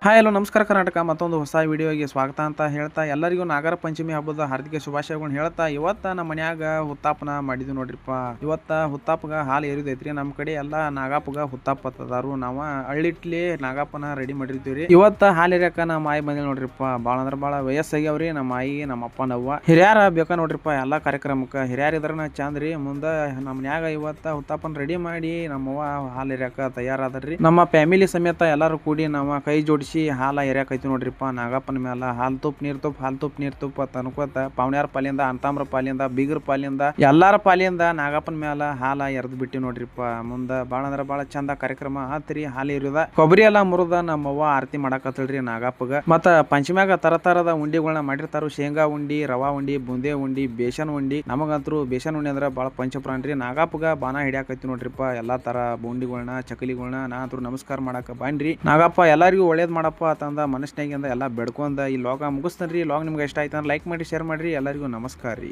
Hi hello ನಮಸ್ಕಾರ ಕರ್ನಾಟಕ ಮತ್ತೊಂದು ಹೊಸ ವಿಡಿಯೋಗೆ ಸ್ವಾಗತ ಅಂತ ಹೇಳ್ತಾ ಎಲ್ಲರಿಗೂ ನಾಗರ ಪಂಚಮಿ ಹಬ್ಬದ ಹಾರ್ದಿಕ ಶುಭಾಶಯಗಳನ್ನ ಹೇಳ್ತಾ ಇವತ್ತು ನಮ್ಮ ಮನ್ಯಾಗ ಹುತ್ತಾಪನ ಮಾಡಿದ್ವಿ ನೋಡ್ರಿಪ್ಪ. ಇವತ್ತು ಹುತ್ತಾಪಗ ಹಾಲು ಎರಿದೈತ್ರಿ. ನಮ್ಮ ಕಡೆ ಎಲ್ಲ ನಾಗಪ್ಪಗ ಹುತ್ತಾಪ ಹತ್ತದಾರು. ನಾವು ಹಳ್ಳಿಟ್ಲಿ ನಾಗಪ್ಪನ ರೆಡಿ ಮಾಡಿರ್ತೀವಿ. ಇವತ್ತು ಹಾಲು ಎರಿಯಾಕ ನಮ್ಮ ಆಯಿ ಬಂದಿಲ್ಲ ನೋಡ್ರಿಪ್ಪ. ಭಾಳ ಅಂದ್ರೆ ಭಾಳ ವಯಸ್ಸಾಗ್ಯಾವ್ರಿ ನಮ್ಮ ಆಯಿ ನಮ್ಮ ಅಪ್ಪ ನವ್ವ ಹಿರಿಯಾರ ಬೇಕಾ ನೋಡ್ರಿಪ್ಪ. ಎಲ್ಲ ಕಾರ್ಯಕ್ರಮಕ್ಕೆ ಹಿರಿಯಾರ ಇದ್ರನ ಚಂದ್ರಿ. ಮುಂದೆ ನಮ್ಮ ಮನ್ಯಾಗ ಇವತ್ತು ಹುತ್ತಾಪನ ರೆಡಿ ಮಾಡಿ ನಮ್ಮವ್ವ ಹಾಲು ಎರಿಯಾಕ ತಯಾರಾದ್ರಿ. ನಮ್ಮ ಫ್ಯಾಮಿಲಿ ಸಮೇತ ಎಲ್ಲರೂ ಕೂಡಿ ನಾವು ಕೈ ಜೋಡಿಸಿ ಹಾಲ ಎರ್ಯಾಕೈತಿ ನೋಡ್ರಿಪ್ಪ. ನಾಗಪ್ಪನ ಮ್ಯಾಲ ಹಾಲು ತುಪ್ಪ ನೀರ್ ತುಪ್ಪ ಅಂತ ಅನ್ಕೋತ ಪಾವಣ್ಯಾರ ಪಾಲಿಂದ ಅಂತಾಮ್ರ ಪಾಲಿಂದ ಬೀಗರ ಪಾಲಿಂದ ಎಲ್ಲಾರ ಪಾಲಿಂದ ನಾಗಪ್ಪನ ಮ್ಯಾಲ ಹಾಲ ಎರ್ದ್ ಬಿಟ್ಟಿ ನೋಡ್ರಿಪ್ಪ. ಮುಂದ ಬಾಳ ಅಂದ್ರ ಬಾಳ ಚಂದ ಕಾರ್ಯಕ್ರಮ ಆತ್ರಿ. ಹಾಲು ಎರಿಯೋದ ಕೊಬ್ಬರಿ ಎಲ್ಲಾ ಮುರಿದ ನಮ್ಮವ್ವ ಆರತಿ ಮಾಡಾಕತ್ತಳ್ರಿ ನಾಗಪ್ಪಗ. ಮತ್ತ ಪಂಚಮ್ಯಾಗ ತರತರದ ಉಂಡಿಗಳನ್ನ ಮಾಡಿರ್ತಾರು. ಶೇಂಗಾ ಉಂಡಿ, ರವಾ ಉಂಡಿ, ಬುಂದೆ ಉಂಡಿ, ಬೇಸನ್ ಉಂಡಿ. ನಮಗಂತೂ ಬೇಸನ್ ಉಂಡಿ ಅಂದ್ರ ಬಾಳ ಪಂಚಪ್ರಾಣ್ರಿ. ನಾಗಪ್ಪಗ ಬಾನ ಹಿಡಿಯಾಕೈತಿ ನೋಡ್ರಿಪ್ಪ. ಎಲ್ಲಾ ತರ ಉಂಡಿಗಳನ್ನ ಚಕಲಿಗಳನ್ನ ನಾ ಅಂತೂ ನಮಸ್ಕಾರ ಮಾಡಾಕ ಬಾನ್ರಿ. ನಾಗಪ್ಪ ಎಲ್ಲರಿಗೂ ಒಳ್ಳೇದ್ ಮಾಡಪ್ಪ ಅಂತಂದ ಮನಸ್ಸಿನಾಗಿಂದ ಎಲ್ಲ ಬೆಡ್ಕೊಂಡ ಈ ಲಾಗ ಮುಗಿಸ್ತೇನ್ರಿ. ಲಾಗ್ ನಿಮ್ಗೆ ಇಷ್ಟ ಆಯ್ತು ಲೈಕ್ ಮಾಡಿ, ಶೇರ್ ಮಾಡ್ರಿ. ಎಲ್ಲರಿಗೂ ನಮಸ್ಕಾರ ರೀ.